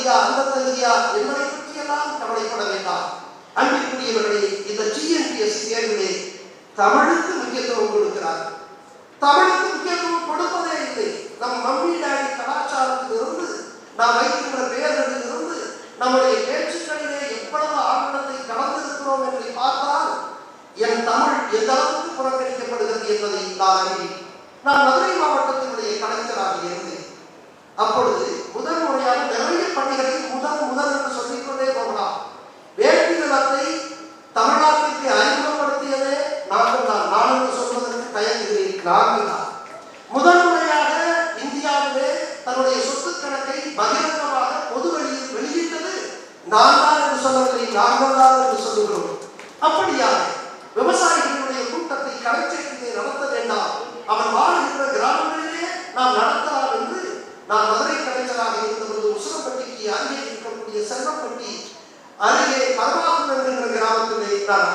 தகுதியா அந்த தகுதியா என்பதை பற்றியெல்லாம் கவலைப்பட வேண்டாம். அன்பிற்குரியவர்களே, இந்த டிஎன்பிஎஸ்சி தேர்விலே தமிழுக்கு முக்கியத்துவம் கொடுக்கிறார். தமிழுக்கு முக்கியத்துவம் கொடுப்பதே இல்லை. நம் மம்மி டாடி கலாச்சாரத்திலிருந்து நாம் வைக்கின்ற பெயர்களிலிருந்து நம்முடைய பேச்சுக்களிலே எவ்வளவு ஆவணத்தை கலந்திருக்கிறோம் என்று பார்த்தால் என் தமிழ் எந்த அளவுக்கு புறக்கணிக்கப்படுகிறது என்பதை நான் அறிவேன். நான் மதுரை மாவட்டத்தினுடைய கலைஞராக இருந்தேன். அப்பொழுது முதல் முறையாக நிறைய பள்ளிகளில் முதல் என்று சொல்லிக்கொண்டே போகலாம். வேட்டி நிலத்தை தமிழ்நாட்டிற்கு அறிமுகப்படுத்தியதே நாங்கள் தான். நான் என்று சொல்வதற்கு தயங்குகிறேன். நாங்கள் தான் முதல் முறையாக இந்தியாவிலே தன்னுடைய சொத்து கணக்கை பகிரங்கமாக பொது வழியில் வெளியிட்டது நான் தான் என்று சொல்லவில்லை, நாங்கள் தான் என்று சொல்லுகிறோம். அப்படியாக விவசாயிகளுடைய கூட்டத்தை கலைச்சேர்க்கையை நடத்த வேண்டாம், அவன் வாழ்கின்ற கிராமங்களிலே நாம் நடத்தலாம் என்று நான் மதுரை கலைஞராக இருந்தபொழுது உசுரப்பட்டிக்கு அருகே இருக்கக்கூடிய செல்வப்பட்டி அருகே பரமாபுரம் என்கிற கிராமத்திலே நான்